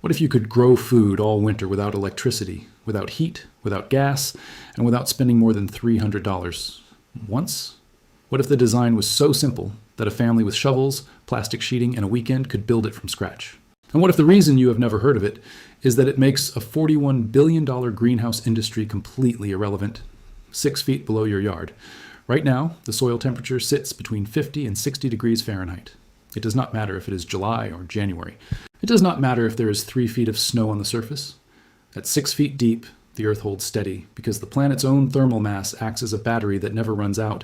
What if you could grow food all winter without electricity, without heat, without gas, and without spending more than $300 once? What if the design was so simple that a family with shovels, plastic sheeting, and a weekend could build it from scratch? And what if the reason you have never heard of it is that it makes a $41 billion greenhouse industry completely irrelevant, 6 feet below your yard? Right now, the soil temperature sits between 50 and 60 degrees Fahrenheit. It does not matter if it is July or January. It does not matter if there is 3 feet of snow on the surface. At 6 feet deep, the Earth holds steady because the planet's own thermal mass acts as a battery that never runs out.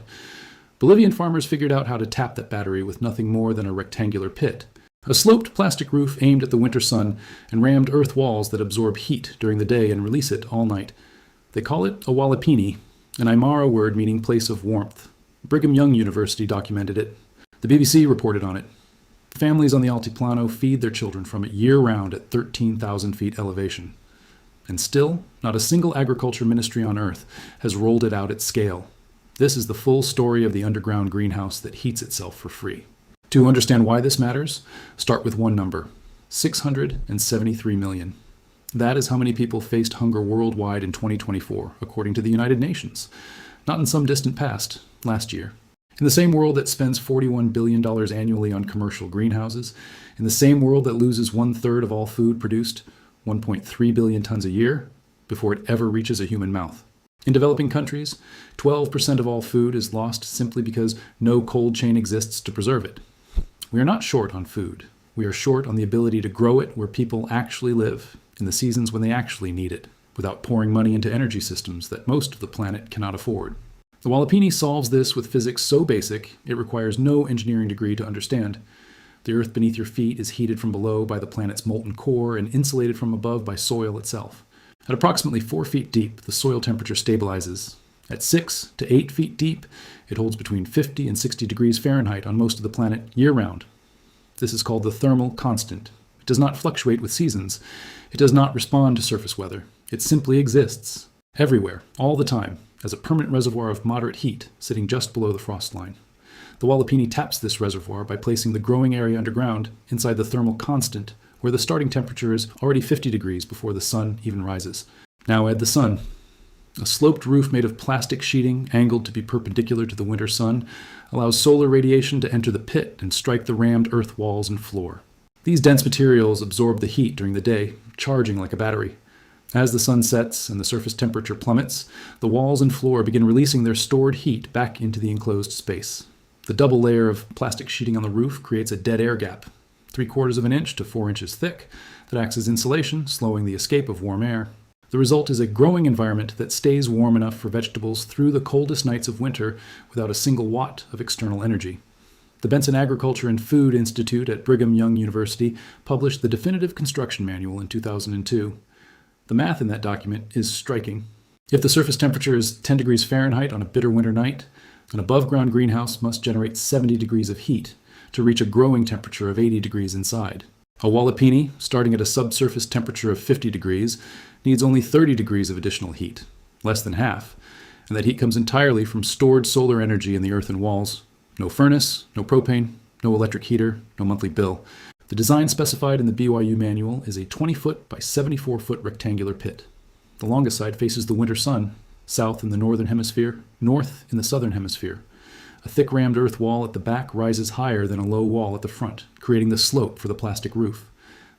Bolivian farmers figured out how to tap that battery with nothing more than a rectangular pit. A sloped plastic roof aimed at the winter sun and rammed earth walls that absorb heat during the day and release it all night. They call it a Walipini, an Aymara word meaning place of warmth. Brigham Young University documented it. The BBC reported on it. Families on the Altiplano feed their children from it year-round at 13,000 feet elevation. And still, not a single agriculture ministry on Earth has rolled it out at scale. This is the full story of the underground greenhouse that heats itself for free. To understand why this matters, start with one number: 673 million. That is how many people faced hunger worldwide in 2024, according to the United Nations. Not in some distant past, last year. In the same world that spends $41 billion annually on commercial greenhouses, in the same world that loses 1/3 of all food produced, 1.3 billion tons a year, before it ever reaches a human mouth. In developing countries, 12% of all food is lost simply because no cold chain exists to preserve it. We are not short on food. We are short on the ability to grow it where people actually live, in the seasons when they actually need it, without pouring money into energy systems that most of the planet cannot afford. The Walipini solves this with physics so basic, it requires no engineering degree to understand. The earth beneath your feet is heated from below by the planet's molten core and insulated from above by soil itself. At approximately 4 feet deep, the soil temperature stabilizes. At 6 to 8 feet deep, it holds between 50 and 60 degrees Fahrenheit on most of the planet year-round. This is called the thermal constant. It does not fluctuate with seasons. It does not respond to surface weather. It simply exists, everywhere, all the time, as a permanent reservoir of moderate heat sitting just below the frost line. The Walipini taps this reservoir by placing the growing area underground inside the thermal constant, where the starting temperature is already 50 degrees before the sun even rises. Now add the sun. A sloped roof made of plastic sheeting, angled to be perpendicular to the winter sun, allows solar radiation to enter the pit and strike the rammed earth walls and floor. These dense materials absorb the heat during the day, charging like a battery. As the sun sets and the surface temperature plummets, the walls and floor begin releasing their stored heat back into the enclosed space. The double layer of plastic sheeting on the roof creates a dead air gap, 3/4 of an inch to 4 inches thick, that acts as insulation, slowing the escape of warm air. The result is a growing environment that stays warm enough for vegetables through the coldest nights of winter without a single watt of external energy. The Benson Agriculture and Food Institute at Brigham Young University published the definitive construction manual in 2002. The math in that document is striking. If the surface temperature is 10 degrees Fahrenheit on a bitter winter night, an above-ground greenhouse must generate 70 degrees of heat to reach a growing temperature of 80 degrees inside. A Walipini, starting at a subsurface temperature of 50 degrees, needs only 30 degrees of additional heat, less than half, and that heat comes entirely from stored solar energy in the earthen walls. No furnace, no propane, no electric heater, no monthly bill. The design specified in the BYU manual is a 20-foot by 74-foot rectangular pit. The longest side faces the winter sun, south in the northern hemisphere, north in the southern hemisphere. A thick rammed earth wall at the back rises higher than a low wall at the front, creating the slope for the plastic roof.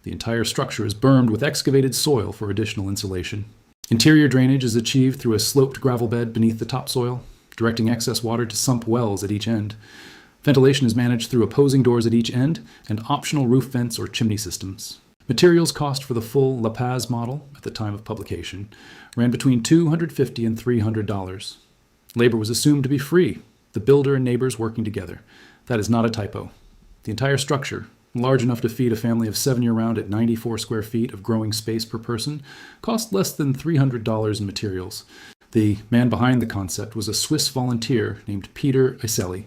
The entire structure is bermed with excavated soil for additional insulation. Interior drainage is achieved through a sloped gravel bed beneath the topsoil, directing excess water to sump wells at each end. Ventilation is managed through opposing doors at each end and optional roof vents or chimney systems. Materials cost for the full La Paz model, at the time of publication, ran between $250 and $300. Labor was assumed to be free, the builder and neighbors working together. That is not a typo. The entire structure, large enough to feed a family of 7 year-round at 94 square feet of growing space per person, cost less than $300 in materials. The man behind the concept was a Swiss volunteer named Peter Iseli.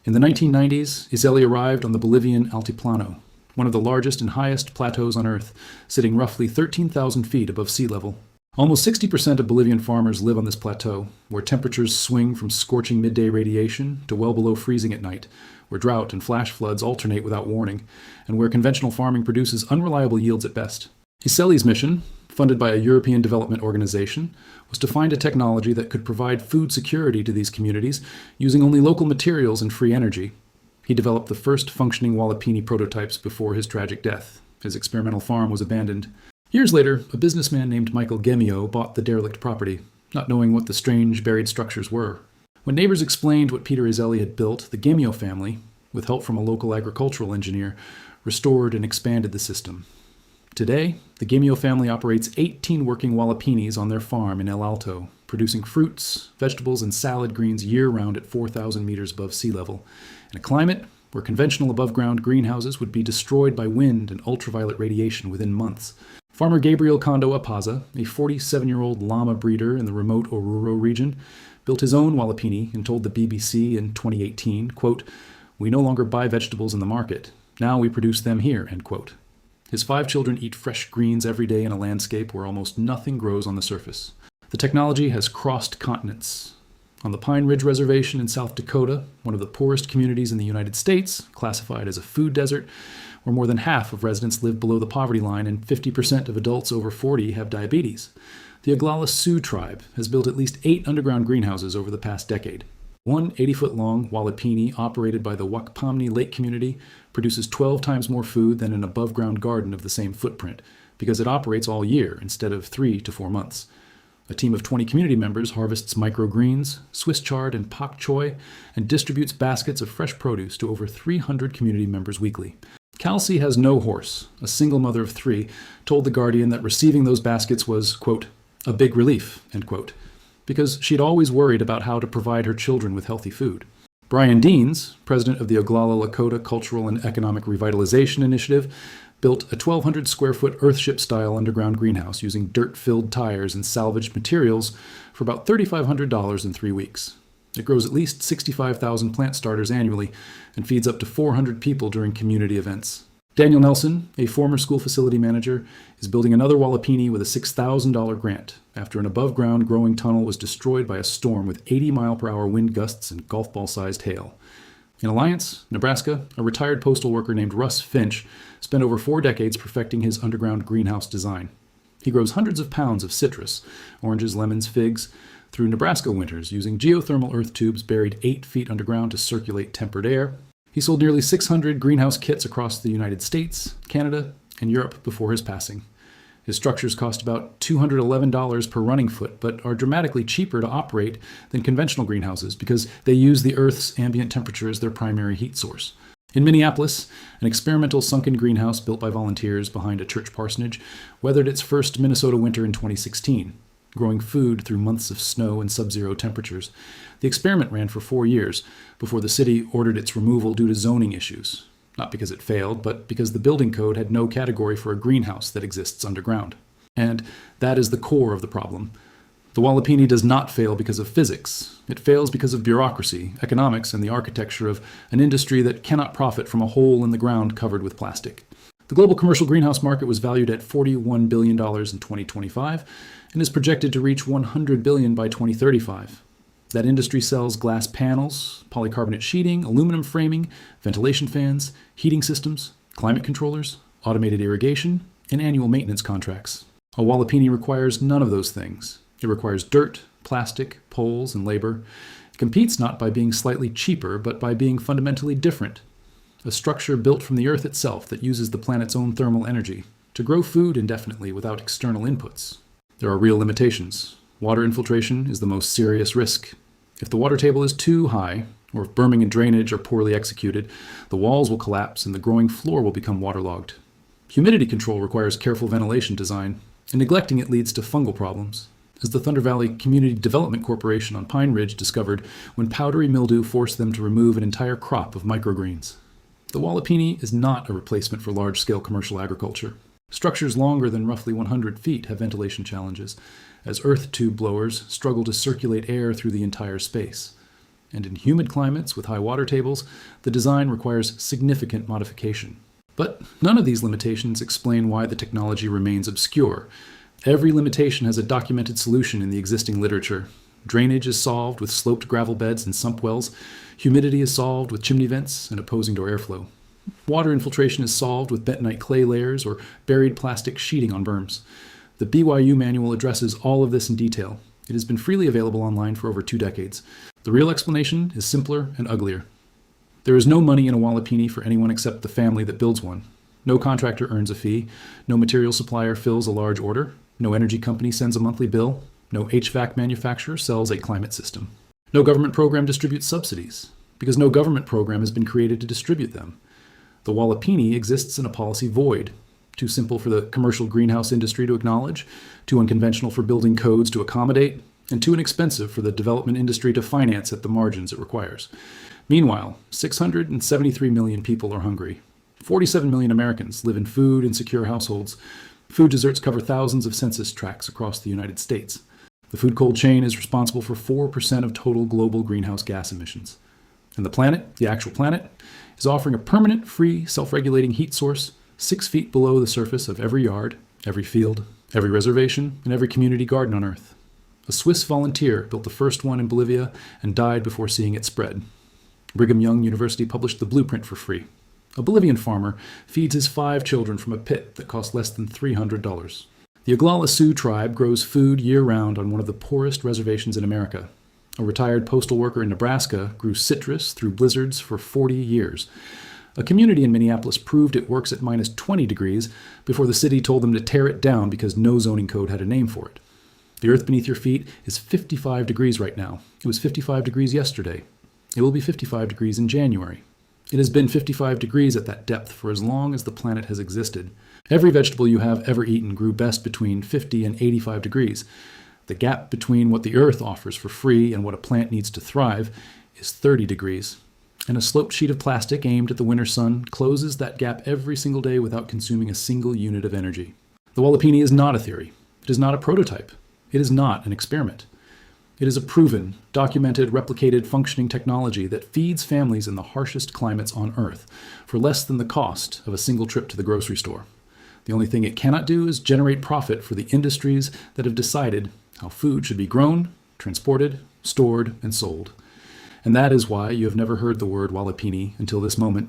In the 1990s, Iseli arrived on the Bolivian Altiplano, one of the largest and highest plateaus on Earth, sitting roughly 13,000 feet above sea level. Almost 60% of Bolivian farmers live on this plateau, where temperatures swing from scorching midday radiation to well below freezing at night, where drought and flash floods alternate without warning, and where conventional farming produces unreliable yields at best. Iseli's mission, funded by a European Development Organization, was to find a technology that could provide food security to these communities using only local materials and free energy. He developed the first functioning Walipini prototypes before his tragic death. His experimental farm was abandoned. Years later, a businessman named Michael Gemio bought the derelict property, not knowing what the strange buried structures were. When neighbors explained what Peter Iseli had built, the Gemio family, with help from a local agricultural engineer, restored and expanded the system. Today, the Gemio family operates 18 working Walipinis on their farm in El Alto, producing fruits, vegetables, and salad greens year-round at 4,000 meters above sea level, in a climate where conventional above-ground greenhouses would be destroyed by wind and ultraviolet radiation within months. Farmer Gabriel Kondo Apaza, a 47-year-old llama breeder in the remote Oruro region, built his own Walipini and told the BBC in 2018, quote, "We no longer buy vegetables in the market. Now we produce them here," end quote. His 5 children eat fresh greens every day in a landscape where almost nothing grows on the surface. The technology has crossed continents. On the Pine Ridge Reservation in South Dakota, one of the poorest communities in the United States, classified as a food desert, where more than half of residents live below the poverty line and 50% of adults over 40 have diabetes, the Oglala Sioux tribe has built at least 8 underground greenhouses over the past decade. One 80-foot-long Walipini operated by the Wakpamni Lake community produces 12 times more food than an above-ground garden of the same footprint, because it operates all year instead of 3 to 4 months. A team of 20 community members harvests microgreens, Swiss chard, and pak choy, and distributes baskets of fresh produce to over 300 community members weekly. Kelsey has no horse. A single mother of 3 told The Guardian that receiving those baskets was, quote, "a big relief," end quote, because she'd always worried about how to provide her children with healthy food. Brian Deans, president of the Oglala Lakota Cultural and Economic Revitalization Initiative, built a 1,200-square-foot Earthship-style underground greenhouse using dirt-filled tires and salvaged materials for about $3,500 in 3 weeks. It grows at least 65,000 plant starters annually and feeds up to 400 people during community events. Daniel Nelson, a former school facility manager, is building another Walipini with a $6,000 grant after an above-ground growing tunnel was destroyed by a storm with 80-mile-per-hour wind gusts and golf ball-sized hail. In Alliance, Nebraska, a retired postal worker named Russ Finch spent over 4 decades perfecting his underground greenhouse design. He grows hundreds of pounds of citrus, oranges, lemons, figs, through Nebraska winters using geothermal earth tubes buried 8 feet underground to circulate tempered air. He sold nearly 600 greenhouse kits across the United States, Canada, and Europe before his passing. His structures cost about $211 per running foot, but are dramatically cheaper to operate than conventional greenhouses because they use the Earth's ambient temperature as their primary heat source. In Minneapolis, an experimental sunken greenhouse built by volunteers behind a church parsonage weathered its first Minnesota winter in 2016, growing food through months of snow and sub-zero temperatures. The experiment ran for 4 years before the city ordered its removal due to zoning issues. Not because it failed, but because the building code had no category for a greenhouse that exists underground. And that is the core of the problem. The Walipini does not fail because of physics. It fails because of bureaucracy, economics, and the architecture of an industry that cannot profit from a hole in the ground covered with plastic. The global commercial greenhouse market was valued at $41 billion in 2025 and is projected to reach $100 billion by 2035. That industry sells glass panels, polycarbonate sheeting, aluminum framing, ventilation fans, heating systems, climate controllers, automated irrigation, and annual maintenance contracts. A Walipini requires none of those things. It requires dirt, plastic, poles, and labor. It competes not by being slightly cheaper, but by being fundamentally different. A structure built from the earth itself that uses the planet's own thermal energy to grow food indefinitely without external inputs. There are real limitations. Water infiltration is the most serious risk. If the water table is too high, or if berming and drainage are poorly executed, the walls will collapse and the growing floor will become waterlogged. Humidity control requires careful ventilation design, and neglecting it leads to fungal problems, as the Thunder Valley Community Development Corporation on Pine Ridge discovered when powdery mildew forced them to remove an entire crop of microgreens. The Walipini is not a replacement for large-scale commercial agriculture. Structures longer than roughly 100 feet have ventilation challenges, as earth tube blowers struggle to circulate air through the entire space. And in humid climates with high water tables, the design requires significant modification. But none of these limitations explain why the technology remains obscure. Every limitation has a documented solution in the existing literature. Drainage is solved with sloped gravel beds and sump wells. Humidity is solved with chimney vents and opposing door airflow. Water infiltration is solved with bentonite clay layers or buried plastic sheeting on berms. The BYU manual addresses all of this in detail. It has been freely available online for over 2 decades. The real explanation is simpler and uglier. There is no money in a Walipini for anyone except the family that builds one. No contractor earns a fee. No material supplier fills a large order. No energy company sends a monthly bill. No HVAC manufacturer sells a climate system. No government program distributes subsidies, because no government program has been created to distribute them. The Walipini exists in a policy void, too simple for the commercial greenhouse industry to acknowledge, too unconventional for building codes to accommodate, and too inexpensive for the development industry to finance at the margins it requires. Meanwhile, 673 million people are hungry. 47 million Americans live in food-insecure households. Food deserts cover thousands of census tracts across the United States. The food cold chain is responsible for 4% of total global greenhouse gas emissions. And the planet, the actual planet, is offering a permanent, free, self-regulating heat source 6 feet below the surface of every yard, every field, every reservation, and every community garden on Earth. A Swiss volunteer built the first one in Bolivia and died before seeing it spread. Brigham Young University published the blueprint for free. A Bolivian farmer feeds his 5 children from a pit that costs less than $300. The Oglala Sioux tribe grows food year-round on one of the poorest reservations in America. A retired postal worker in Nebraska grew citrus through blizzards for 40 years. A community in Minneapolis proved it works at minus 20 degrees before the city told them to tear it down because no zoning code had a name for it. The earth beneath your feet is 55 degrees right now. It was 55 degrees yesterday. It will be 55 degrees in January. It has been 55 degrees at that depth for as long as the planet has existed. Every vegetable you have ever eaten grew best between 50 and 85 degrees. The gap between what the earth offers for free and what a plant needs to thrive is 30 degrees. And a sloped sheet of plastic aimed at the winter sun closes that gap every single day without consuming a single unit of energy. The Walipini is not a theory. It is not a prototype. It is not an experiment. It is a proven, documented, replicated, functioning technology that feeds families in the harshest climates on Earth for less than the cost of a single trip to the grocery store. The only thing it cannot do is generate profit for the industries that have decided how food should be grown, transported, stored, and sold. And that is why you have never heard the word Walipini until this moment.